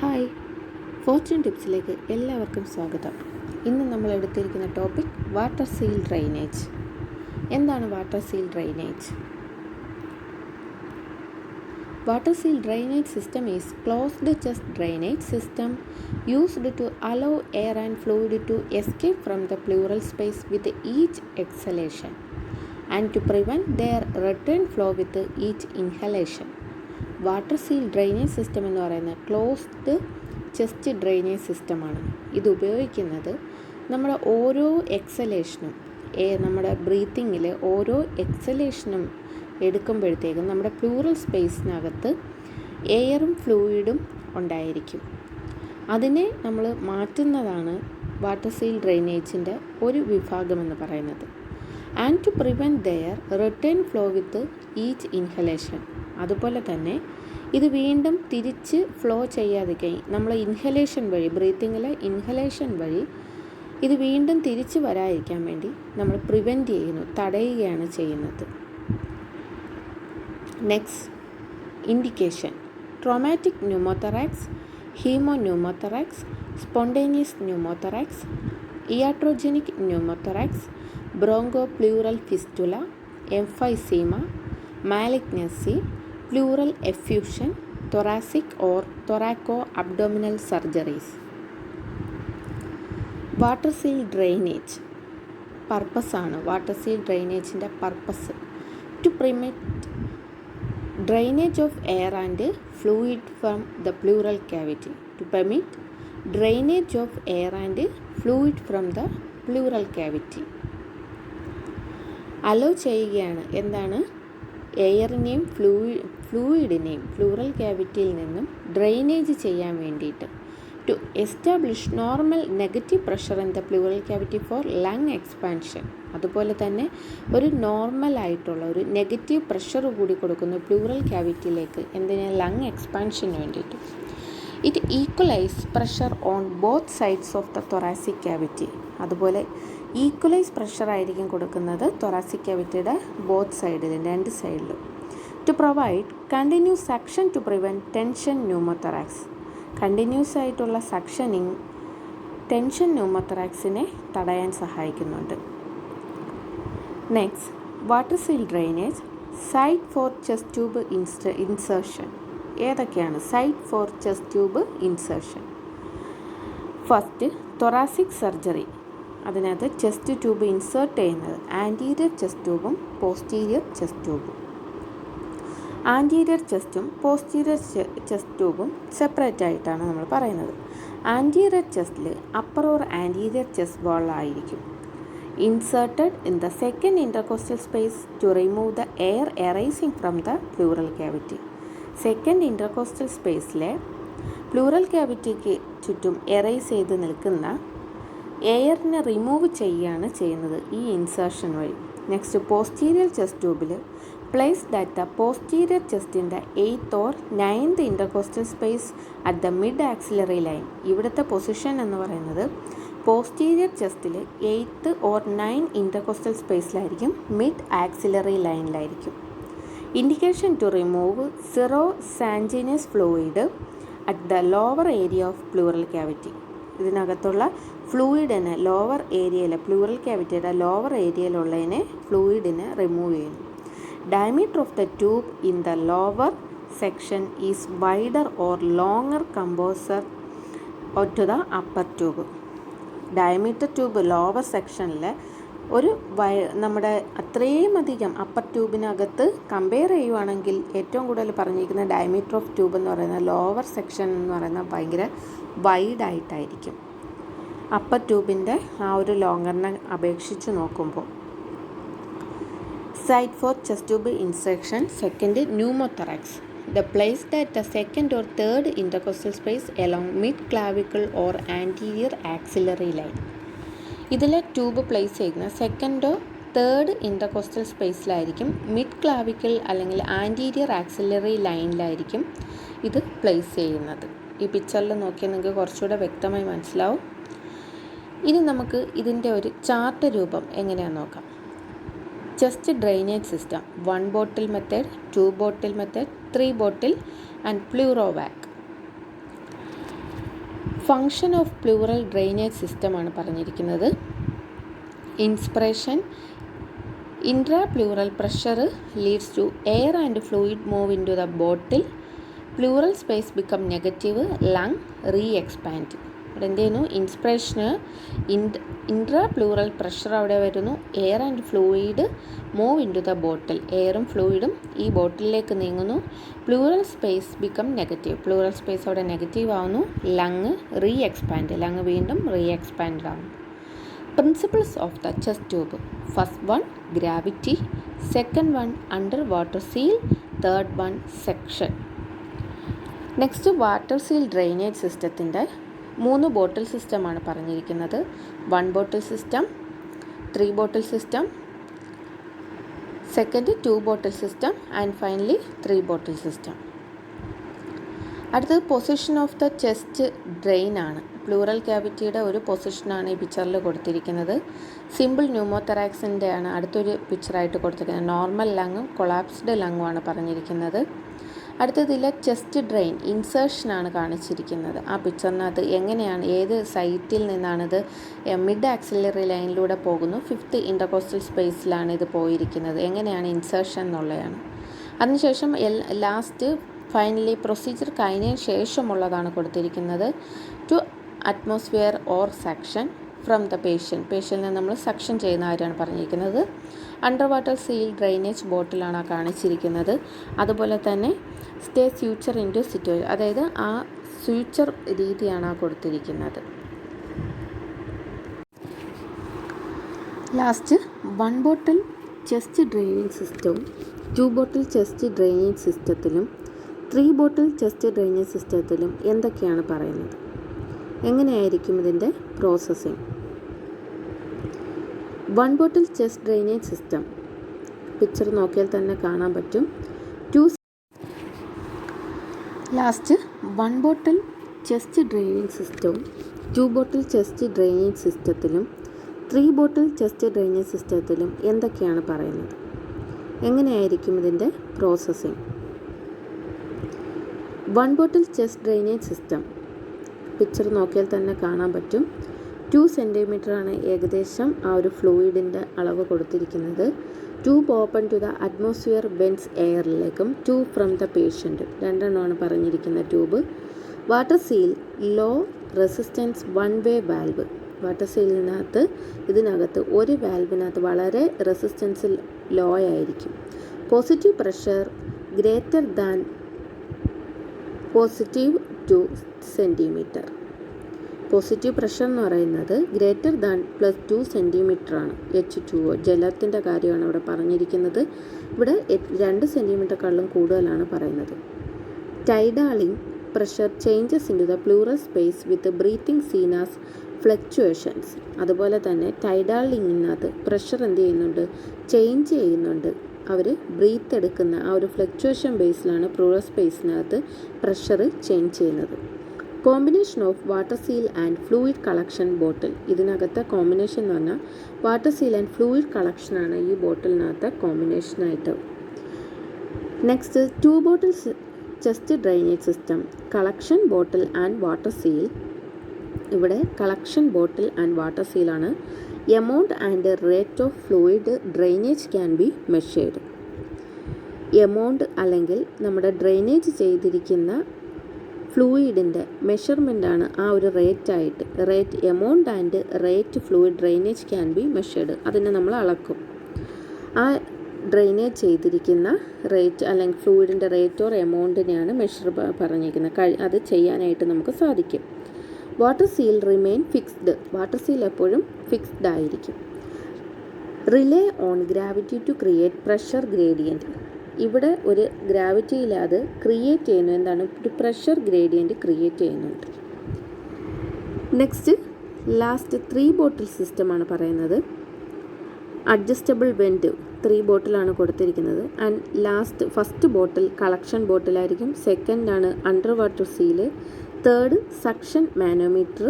Hi, Fortune ടിപ്സിലേക്ക് എല്ലാവർക്കും സ്വാഗതം. ഇന്ന് നമ്മൾ എടുത്തിരിക്കുന്ന ടോപ്പിക് വാട്ടർ സീൽ ഡ്രെയിനേജ്. എന്താണ് water seal drainage? Water seal drainage system is closed chest drainage system used to allow air and fluid to escape from the pleural space with each exhalation and to prevent their return flow with each inhalation. Water seal drainage system എന്ന് പറയുന്നത് closed chest drainage സിസ്റ്റമാണ്. ഇത് ഉപയോഗിക്കുന്നത് നമ്മുടെ ഓരോ എക്സലേഷനും നമ്മുടെ ബ്രീത്തിങ്ങിൽ ഓരോ എക്സലേഷനും എടുക്കുമ്പോഴത്തേക്കും നമ്മുടെ പ്ലൂറൽ സ്പേസിനകത്ത് എയറും ഫ്ലൂയിഡും ഉണ്ടായിരിക്കും. അതിനെ നമ്മൾ മാറ്റുന്നതാണ് വാട്ടർ സീൽ ഡ്രെയിനേജിൻ്റെ ഒരു വിഭാഗമെന്ന് പറയുന്നത്. And to prevent their return flow with each inhalation. അതുപോലെ തന്നെ ഇത് വീണ്ടും തിരിച്ച് ഫ്ലോ ചെയ്യാതിരിക്കാൻ നമ്മൾ ഇൻഹലേഷൻ വഴി, ബ്രീത്തിങ്ങിലെ ഇൻഹലേഷൻ വഴി ഇത് വീണ്ടും തിരിച്ച് വരാതിരിക്കാൻ വേണ്ടി നമ്മൾ പ്രിവെൻറ്റ് ചെയ്യുന്നു, തടയുകയാണ് ചെയ്യുന്നത്. Next, indication: traumatic pneumothorax, haemopneumothorax, spontaneous pneumothorax, iatrogenic pneumothorax, bronchopleural fistula, emphysema, malignancy, pleural effusion, thoracic or thoraco abdominal surgeries. Water seal drainage പർപ്പസാണ്. വാട്ടർ സീൽ ഡ്രെയിനേജിൻ്റെ purpose to prevent drainage of air and fluid from the pleural cavity. To permit drainage of air and fluid from the pleural cavity. Hello ചെയ്യുകയാണ്. എന്താണ്? എയറിനെയും ഫ്ലൂയിഡിനെയും plural ക്യാവിറ്റിയിൽ നിന്നും drainage ചെയ്യാൻ വേണ്ടിയിട്ട്. To establish normal negative pressure in the pleural cavity for lung expansion. അതുപോലെ തന്നെ ഒരു നോർമലായിട്ടുള്ള ഒരു നെഗറ്റീവ് പ്രഷർ കൂടി കൊടുക്കുന്നു പ്ലൂറൽ ക്യാവിറ്റിയിലേക്ക്. എന്തിനാ? ലങ് എക്സ്പാൻഷന് വേണ്ടിയിട്ട്. It equalise pressure on both sides of the thoracic cavity. അതുപോലെ ഈക്വലൈസ് പ്രഷർ ആയിരിക്കും കൊടുക്കുന്നത് തൊറാസിക് ക്യാവിറ്റിയുടെ ബോത്ത് സൈഡിലും, രണ്ട് സൈഡിലും. To provide continuous suction to prevent tension pneumothorax. Continuous ആയിട്ടുള്ള സക്ഷനിങ് ടെൻഷൻ ന്യൂമോതൊറാക്സിനെ തടയാൻ സഹായിക്കുന്നുണ്ട്. Next, water seal drainage site for chest tube insertion. ഏതൊക്കെയാണ് site for chest tube insertion? First, thoracic surgery. അതിനകത്ത് ചെസ്റ്റ് ട്യൂബ് ഇൻസേർട്ട് ചെയ്യുന്നത് anterior chest ട്യൂബും posterior chest ട്യൂബും. Anterior ചെസ്റ്റും posterior chest ട്യൂബും സെപ്പറേറ്റ് ആയിട്ടാണ് നമ്മൾ പറയുന്നത്. ആൻറ്റീരിയർ ചെസ്റ്റിൽ upper or anterior chest wall ആയിരിക്കും. Inserted in the second intercostal space to remove the air arising from the pleural cavity. Second intercostal സ്പേസിലെ പ്ലൂറൽ ക്യാവിറ്റിക്ക് ചുറ്റും എറൈസ് ചെയ്ത് നിൽക്കുന്ന എയറിനെ റിമൂവ് ചെയ്യുകയാണ് ചെയ്യുന്നത് ഈ ഇൻസേർഷൻ വഴി. നെക്സ്റ്റ്, പോസ്റ്റീരിയർ ചെസ്റ്റ് ട്യൂബിൽ പ്ലേസ്ഡ് അറ്റ് ദ പോസ്റ്റീരിയർ ചെസ്റ്റിൻ്റെ 8th or 9th intercostal space at the mid axillary line. ഇവിടുത്തെ പൊസിഷൻ എന്ന് പറയുന്നത് പോസ്റ്റീരിയർ ചെസ്റ്റിൽ 8th or 9th ഇൻ്റർകോസ്റ്റൽ സ്പേസിലായിരിക്കും, മിഡ് ആക്സിലറി ലൈനിലായിരിക്കും. Indication to remove sero sanguineous fluid at the lower area of pleural cavity. ഇതിനകത്തുള്ള ഫ്ലൂയിഡിനെ lower ഏരിയയിൽ, pleural ക്യാവിറ്റിയുടെ ലോവർ ഏരിയയിലുള്ളതിനെ ഫ്ലൂയിഡിനെ റിമൂവ് ചെയ്യുന്നു. Diameter of the tube in the lower section is wider or longer composer to the upper tube. Diameter tube lower സെക്ഷനിൽ ഒരു നമ്മുടെ അത്രയും അധികം അപ്പർ ട്യൂബിനകത്ത് കമ്പയർ ചെയ്യുവാണെങ്കിൽ ഏറ്റവും കൂടുതൽ പറഞ്ഞിരിക്കുന്ന ഡയമീറ്റർ ഓഫ് ട്യൂബ് എന്ന് പറയുന്നത് ലോവർ സെക്ഷൻ എന്ന് പറയുന്നത് ഭയങ്കര വൈഡായിട്ടായിരിക്കും അപ്പർ ട്യൂബിൻ്റെ ആ ഒരു ലോങ്ങറിനെ അപേക്ഷിച്ച് നോക്കുമ്പോൾ. Site for chest tube insertion second, pneumothorax. The placed at the second or third intercostal space along mid clavicle or anterior axillary line. ഇതിൽ ട്യൂബ് പ്ലേസ് ചെയ്യുന്ന സെക്കൻഡോ തേർഡ് ഇൻ്റർകോസ്റ്റൽ സ്പേസിലായിരിക്കും, മിഡ് ക്ലാവിക്കിൾ അല്ലെങ്കിൽ ആൻറ്റീരിയർ ആക്സിലറി ലൈനിലായിരിക്കും ഇത് place ചെയ്യുന്നത്. ഈ പിക്ചറിൽ നോക്കിയാൽ നിങ്ങൾക്ക് കുറച്ചുകൂടെ വ്യക്തമായി മനസ്സിലാവും. ഇനി നമുക്ക് ഇതിൻ്റെ ഒരു ചാർട്ട് രൂപം എങ്ങനെയാണെന്ന് നോക്കാം. Chest drainage system 1 bottle method, 2 bottle method, 3 bottle and Pleurevac. Function of pleural drainage സിസ്റ്റമാണ് പറഞ്ഞിരിക്കുന്നത്. Inspiration, intrapleural pressure leads to air and fluid move into the bottle. Pleural space become negative, lung re-expand. ഇവിടെ എന്ത് ചെയ്യുന്നു? ഇൻസ്പിറേഷന് ഇൻട്രാപ്ലൂറൽ pressure അവിടെ വരുന്നു, air and fluid move into the bottle, എയറും ഫ്ലൂയിഡും ഈ ബോട്ടിലേക്ക് നീങ്ങുന്നു. Pleural space become negative, pleural space അവിടെ നെഗറ്റീവ് ആവുന്നു. ലങ് റീ എക്സ്പാൻഡ്, ലങ് വീണ്ടും റീ എക്സ്പാൻഡ് ആവുന്നു. Principles of the chest tube. First one, gravity. Second one, underwater seal. Third one, section. Next, water seal drainage സിസ്റ്റത്തിൻ്റെ 3 bottle സിസ്റ്റമാണ് പറഞ്ഞിരിക്കുന്നത്. 1 bottle system, 3 bottle system, second 2 bottle system and finally 3 bottle system. അടുത്തത് position of the chest drain ആണ്. Pleural ക്യാവിറ്റിയുടെ ഒരു പൊസിഷനാണ് ഈ പിക്ചറിൽ കൊടുത്തിരിക്കുന്നത്. സിമ്പിൾ ന്യൂമോതെറാക്സിൻ്റെ ആണ് അടുത്തൊരു പിക്ചറായിട്ട് കൊടുത്തിരിക്കുന്നത്. നോർമൽ ലങ്ങും കൊളാപ്സ്ഡ് ലങ്ങുമാണ് പറഞ്ഞിരിക്കുന്നത്. അടുത്തതിൽ ചെസ്റ്റ് ഡ്രെയിൻ ഇൻസേർഷനാണ് കാണിച്ചിരിക്കുന്നത്. ആ പിക്ചറിനകത്ത് എങ്ങനെയാണ്, ഏത് സൈറ്റിൽ നിന്നാണിത് മിഡ് ആക്സിലറി ലൈനിലൂടെ പോകുന്നു, 5th ഇൻ്റർകോസ്റ്റൽ സ്പേസിലാണ് ഇത് പോയിരിക്കുന്നത്, എങ്ങനെയാണ് ഇൻസേർഷൻ എന്നുള്ളതാണ്. അതിനുശേഷം ലാസ്റ്റ് ഫൈനലി പ്രൊസീജിയർ കഴിഞ്ഞതിന് ശേഷമുള്ളതാണ് കൊടുത്തിരിക്കുന്നത്. To atmosphere or suction from the പേഷ്യൻറ്റിനെ നമ്മൾ സക്ഷൻ ചെയ്യുന്ന കാര്യമാണ് പറഞ്ഞിരിക്കുന്നത്. അണ്ടർ വാട്ടർ സീൽ ഡ്രെയിനേജ് ബോട്ടിലാണ് കാണിച്ചിരിക്കുന്നത്. അതുപോലെ തന്നെ സ്റ്റേ ഫ്യൂച്ചർ ഇൻറ്റു സിറ്റുവേഷൻ, അതായത് ആ ഫ്യൂച്ചർ രീതിയാണ് കൊടുത്തിരിക്കുന്നത്. ലാസ്റ്റ് 1 ബോട്ടിൽ ചെസ്റ്റ് ഡ്രെയിനേജ് സിസ്റ്റവും 2 ബോട്ടിൽ ചെസ്റ്റ് ഡ്രെയിനേജ് സിസ്റ്റത്തിലും 3 ബോട്ടിൽ ചെസ്റ്റ് ഡ്രെയിനേജ് സിസ്റ്റത്തിലും എന്തൊക്കെയാണ് പറയുന്നത്, എങ്ങനെയായിരിക്കും ഇതിൻ്റെ പ്രോസസ്സിങ്. 1 ബോട്ടിൽ ചെസ്റ്റ് ഡ്രെയിനേജ് സിസ്റ്റം പിക്ചർ നോക്കിയാൽ തന്നെ കാണാൻ പറ്റും. ലാസ്റ്റ് 1 ബോട്ടിൽ ചെസ്റ്റ് ഡ്രെയിനേജ് സിസ്റ്റവും 2 ബോട്ടിൽ ചെസ്റ്റ് ഡ്രെയിനേജ് സിസ്റ്റത്തിലും 3 ബോട്ടിൽ ചെസ്റ്റ് ഡ്രെയിനേജ് സിസ്റ്റത്തിലും എന്തൊക്കെയാണ് പറയുന്നത്, എങ്ങനെയായിരിക്കും ഇതിൻ്റെ പ്രോസസ്സിങ്. 1 ബോട്ടിൽ ചെസ്റ്റ് ഡ്രെയിനേജ് സിസ്റ്റം പിക്ചർ നോക്കിയാൽ തന്നെ കാണാൻ പറ്റും. 2 സെൻറ്റിമീറ്ററാണ് ഏകദേശം ആ ഒരു ഫ്ലൂയിഡിൻ്റെ അളവ് കൊടുത്തിരിക്കുന്നത്. Tube open to the atmosphere vents എയറിലേക്കും 2 ഫ്രം ദ പേഷ്യൻറ്റ്, 2 പറഞ്ഞിരിക്കുന്ന tube. Water seal low resistance 1 way valve, water സീലിനകത്ത് ഇതിനകത്ത് ഒരു വാൽവിനകത്ത് വളരെ റെസിസ്റ്റൻസിൽ ലോ ആയിരിക്കും. Positive pressure greater than +2 centimetre. Positive pressure എന്ന് പറയുന്നത് ഗ്രേറ്റർ ദാൻ +2 സെൻറ്റിമീറ്ററാണ്. H2O ജലത്തിൻ്റെ കാര്യമാണ് ഇവിടെ പറഞ്ഞിരിക്കുന്നത്. ഇവിടെ 2 സെൻറ്റിമീറ്ററിലും കൂടുതലാണ് പറയുന്നത്. Tidalling pressure changes into the pleural space with breathing seen as fluctuations. അതുപോലെ തന്നെ ടൈഡാളിങ്ങിനകത്ത് പ്രഷർ എന്ത് ചെയ്യുന്നുണ്ട്, ചേഞ്ച് ചെയ്യുന്നുണ്ട്. അവർ ബ്രീത്ത് എടുക്കുന്ന ആ ഒരു ഫ്ലക്ച്വേഷൻ ബേസിലാണ് പ്ലൂറൽ സ്പേസിനകത്ത് പ്രഷർ ചേഞ്ച് ചെയ്യുന്നത്. Combination of water seal and fluid collection bottle, ഇതിനകത്തെ കോമ്പിനേഷൻ എന്ന് പറഞ്ഞാൽ വാട്ടർ സീൽ ആൻഡ് ഫ്ലൂയിഡ് കളക്ഷനാണ് ഈ ബോട്ടിലിനകത്തെ കോമ്പിനേഷനായിട്ട്. Next 2 bottle chest drainage system collection bottle and water seal. ഇവിടെ കളക്ഷൻ ബോട്ടിൽ ആൻഡ് വാട്ടർ സീലാണ്. Amount and rate of fluid drainage can be measured. Amount അല്ലെങ്കിൽ നമ്മുടെ ഡ്രെയിനേജ് ചെയ്തിരിക്കുന്ന ഫ്ലൂയിഡിൻ്റെ മെഷർമെൻ്റാണ് ആ ഒരു റേറ്റായിട്ട്. Amount and rate fluid drainage can be measured, അതിനെ നമ്മൾ അളക്കും. ആ ഡ്രെയിനേജ് ചെയ്തിരിക്കുന്ന റേറ്റ് അല്ലെങ്കിൽ ഫ്ലൂയിഡിൻ്റെ റേറ്റ് ഓർ എമൗണ്ടിനെയാണ് മെഷർ പറഞ്ഞിരിക്കുന്നത്. അത് ചെയ്യാനായിട്ട് നമുക്ക് സാധിക്കും. Water seal remain fixed, water seal എപ്പോഴും ഫിക്സ്ഡ് ആയിരിക്കും. Rely on gravity to create pressure gradient. ഇവിടെ ഒരു ഗ്രാവിറ്റിയിൽ അത് ക്രിയേറ്റ് ചെയ്യുന്നു, എന്താണ്, ഒരു പ്രഷർ ഗ്രേഡിയൻറ്റ് ക്രിയേറ്റ് ചെയ്യുന്നുണ്ട്. നെക്സ്റ്റ് ലാസ്റ്റ് 3 ബോട്ടിൽ സിസ്റ്റമാണ് പറയുന്നത്. അഡ്ജസ്റ്റബിൾ വെൻറ്റ് 3 ബോട്ടിലാണ് കൊടുത്തിരിക്കുന്നത്. And last first bottle collection ബോട്ടിലായിരിക്കും. സെക്കൻഡ് ആണ് under water seal. Third suction manometer.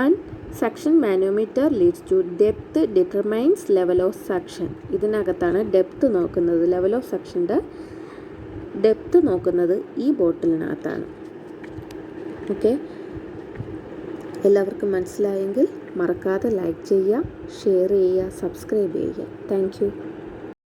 And suction manometer leads to depth determines level of suction. ഇതിനകത്താണ് ഡെപ്ത് നോക്കുന്നത്. Level of സക്ഷൻ്റെ ഡെപ്ത് നോക്കുന്നത് ഈ ബോട്ടിലിനകത്താണ്. ഓക്കെ, എല്ലാവർക്കും മനസ്സിലായെങ്കിൽ മറക്കാതെ ലൈക്ക് ചെയ്യുക, ഷെയർ ചെയ്യുക, സബ്സ്ക്രൈബ് ചെയ്യുക. Thank you.